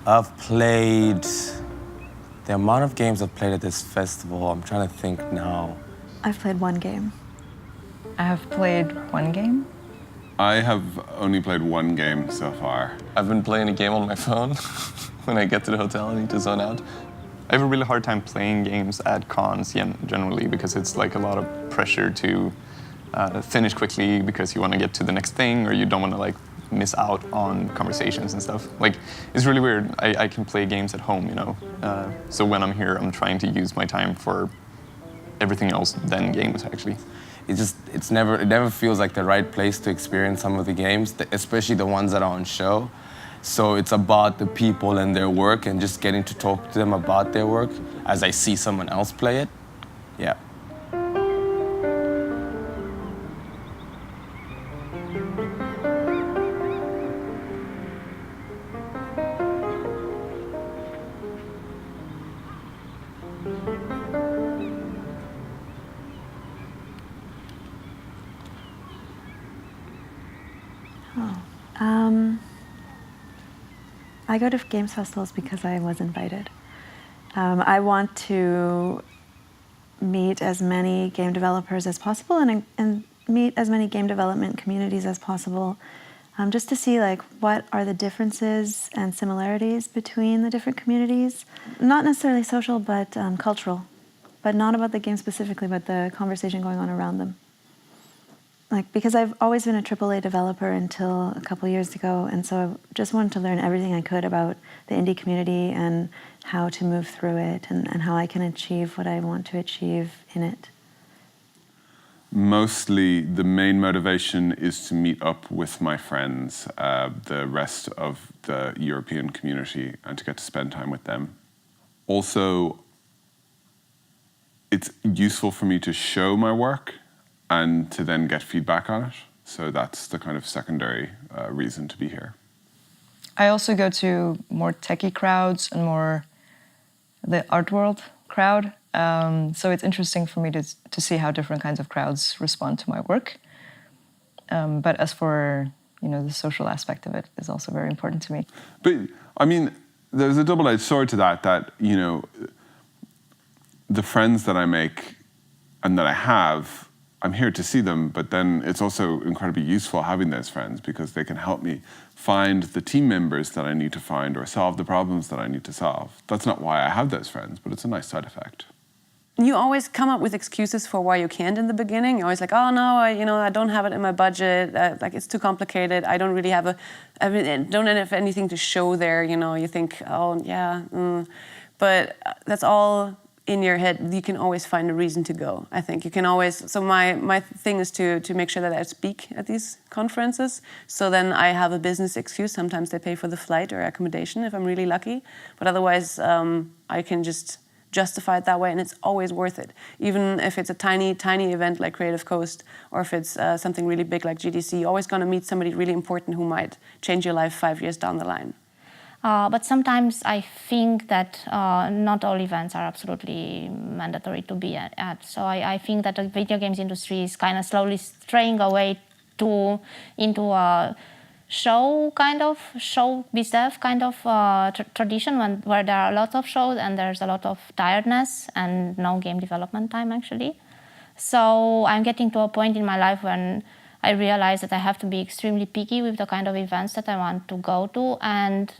I've played, the amount of games I've played at this festival, I'm trying to think now. I've played one game. I have played one game. I have only played one game so far. I've been playing a game on my phone when I get to the hotel. I need to zone out. I have a really hard time playing games at cons generally because it's like a lot of pressure to finish quickly because you want to get to the next thing or you don't want to like miss out on conversations and stuff. Like, it's really weird. I can play games at home, you know. So when I'm here, I'm trying to use my time for everything else than games, actually. It never feels like the right place to experience some of the games, especially the ones that are on show. So it's about the people and their work and just getting to talk to them about their work as I see someone else play it. Yeah. I go to games festivals because I was invited. I want to meet as many game developers as possible and meet as many game development communities as possible, just to see like what are the differences and similarities between the different communities. Not necessarily social, but cultural, but not about the game specifically, but the conversation going on around them. Like, because I've always been a AAA developer until a couple years ago, and so I just wanted to learn everything I could about the indie community and how to move through it and how I can achieve what I want to achieve in it. Mostly the main motivation is to meet up with my friends, the rest of the European community, and to get to spend time with them. Also, it's useful for me to show my work and to then get feedback on it. So that's the kind of secondary reason to be here. I also go to more techie crowds and more the art world crowd. So it's interesting for me to see how different kinds of crowds respond to my work. But as for, the social aspect of it is also very important to me. But, I mean, there's a double-edged sword to that, the friends that I make and that I have, I'm here to see them, but then it's also incredibly useful having those friends because they can help me find the team members that I need to find or solve the problems that I need to solve. That's not why I have those friends, but it's a nice side effect. You always come up with excuses for why you can't in the beginning. You're always like, oh no, I don't have it in my budget. Like it's too complicated. I don't really have don't have anything to show there. You think, oh yeah, but that's all in your head. You can always find a reason to go. I think you can always. So my thing is to make sure that I speak at these conferences. So then I have a business excuse. Sometimes they pay for the flight or accommodation if I'm really lucky. But otherwise, I can just justify it that way, and it's always worth it. Even if it's a tiny event like Creative Coast, or if it's something really big like GDC, you're always going to meet somebody really important who might change your life 5 years down the line. But sometimes I think that not all events are absolutely mandatory to be at. So I think that the video games industry is kind of slowly straying away into a show business kind of tradition where there are lots of shows and there's a lot of tiredness and no game development time actually. So I'm getting to a point in my life when I realize that I have to be extremely picky with the kind of events that I want to go to, and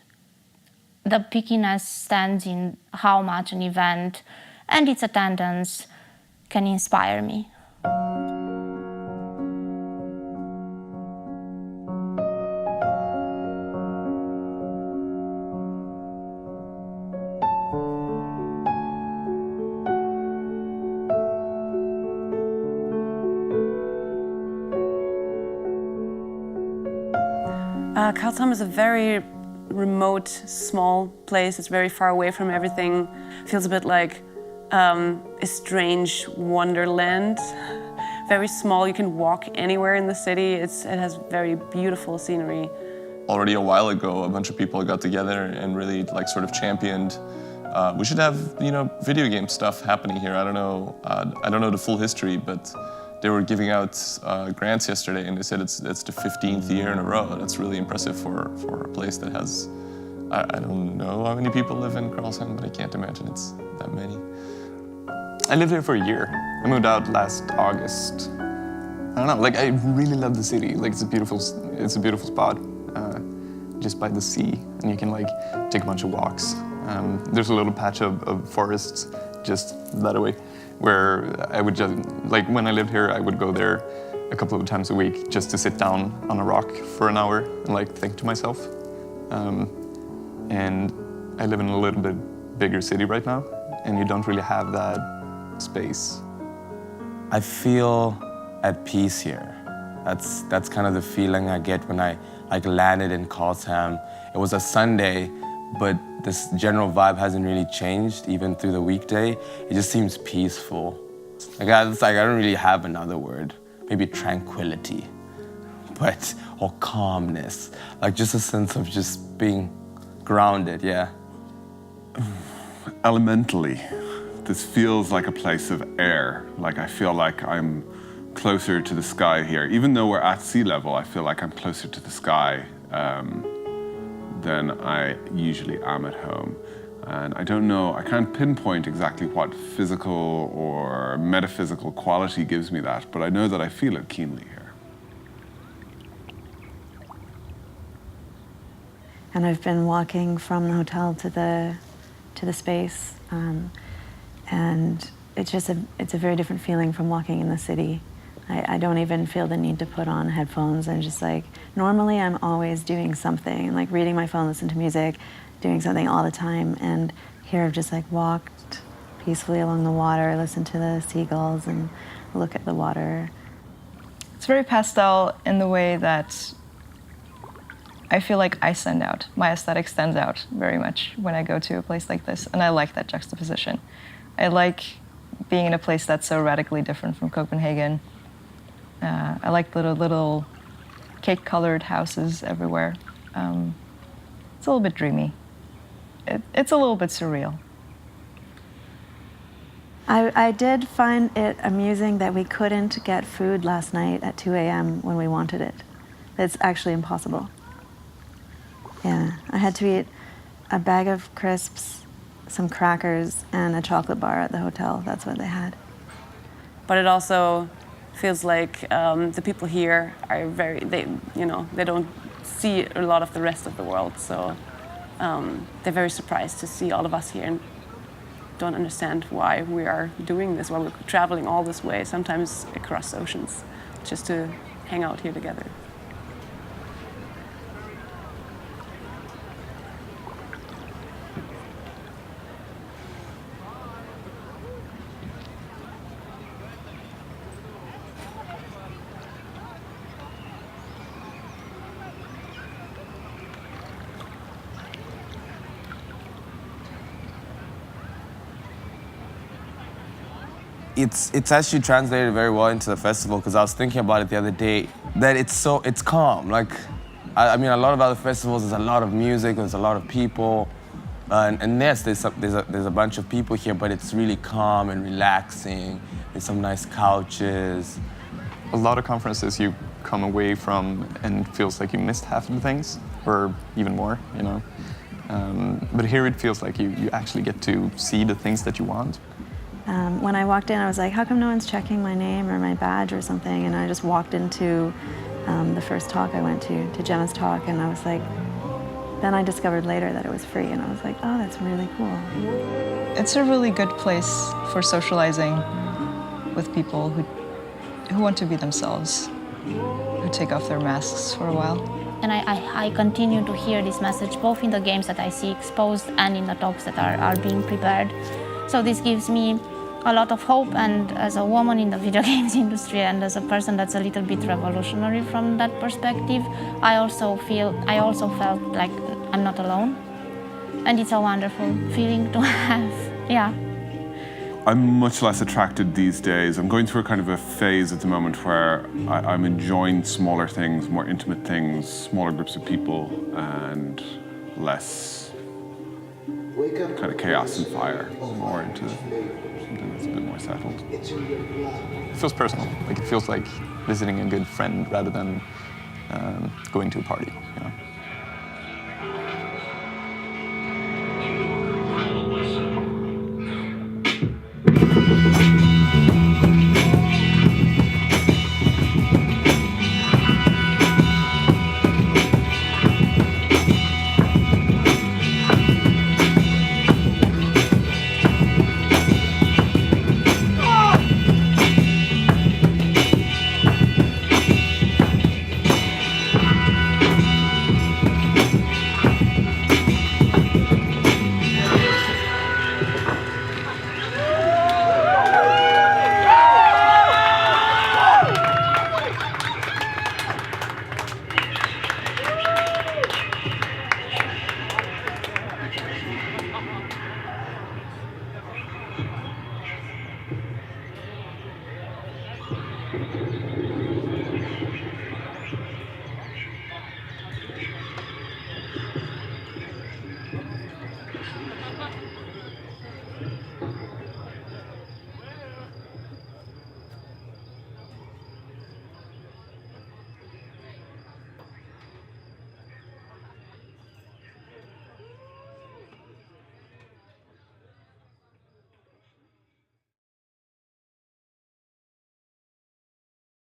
the pickiness stands in how much an event and its attendance can inspire me. Karlshamn is a very remote, small place. It's very far away from everything. Feels a bit like a strange wonderland. Very small. You can walk anywhere in the city. It has very beautiful scenery. Already a while ago, a bunch of people got together and really sort of championed. We should have video game stuff happening here. I don't know the full history, but they were giving out grants yesterday, and they said it's the 15th year in a row. That's really impressive for a place that has I don't know how many people live in Karlshamn, but I can't imagine it's that many. I lived here for a year. I moved out last August. I don't know, like I really love the city. Like it's a beautiful spot, just by the sea, and you can like take a bunch of walks. There's a little patch of forests just that away, where I would just, like when I lived here, I would go there a couple of times a week just to sit down on a rock for an hour and like think to myself. And I live in a little bit bigger city right now, and you don't really have that space. I feel at peace here. That's kind of the feeling I get when I like landed in Karlshamn. It was a Sunday, but this general vibe hasn't really changed even through the weekday. It just seems peaceful. I don't really have another word. Maybe tranquility, or calmness. Like just a sense of just being grounded, yeah. Elementally, this feels like a place of air. Like I feel like I'm closer to the sky here. Even though we're at sea level, I feel like I'm closer to the sky than I usually am at home. And I don't know, I can't pinpoint exactly what physical or metaphysical quality gives me that, but I know that I feel it keenly here. And I've been walking from the hotel to the space, and it's a very different feeling from walking in the city. I don't even feel the need to put on headphones. I'm just like, normally I'm always doing something, like reading my phone, listen to music, doing something all the time. And here I've just like walked peacefully along the water, listened to the seagulls and look at the water. It's very pastel in the way that I feel like I stand out. My aesthetic stands out very much when I go to a place like this, and I like that juxtaposition. I like being in a place that's so radically different from Copenhagen. I like little cake-colored houses everywhere. It's a little bit dreamy. It's a little bit surreal. I did find it amusing that we couldn't get food last night at 2 a.m. when we wanted it. It's actually impossible. Yeah, I had to eat a bag of crisps, some crackers, and a chocolate bar at the hotel. That's what they had. But it also feels like the people here are they don't see a lot of the rest of the world, so they're very surprised to see all of us here and don't understand why we are doing this, why we're traveling all this way, sometimes across oceans, just to hang out here together. It's actually translated very well into the festival, because I was thinking about it the other day, that it's calm. Like, I mean, a lot of other festivals, there's a lot of music, there's a lot of people, and yes, there's a bunch of people here, but it's really calm and relaxing. There's some nice couches. A lot of conferences you come away from and feels like you missed half of the things, or even more, you know. But here it feels like you actually get to see the things that you want. When I walked in, I was like, how come no one's checking my name or my badge or something? And I just walked into the first talk I went to Gemma's talk, and I was like, then I discovered later that it was free, and I was like, oh, that's really cool. It's a really good place for socializing with people who want to be themselves, who take off their masks for a while. And I continue to hear this message both in the games that I see exposed and in the talks that are being prepared. So this gives me a lot of hope, and as a woman in the video games industry and as a person that's a little bit revolutionary from that perspective, I also felt like I'm not alone. And it's a wonderful feeling to have, yeah. I'm much less attracted these days. I'm going through a kind of a phase at the moment where I'm enjoying smaller things, more intimate things, smaller groups of people, and less kind of chaos and fire, more into something that's a bit more settled. It feels personal. Like it feels like visiting a good friend rather than going to a party.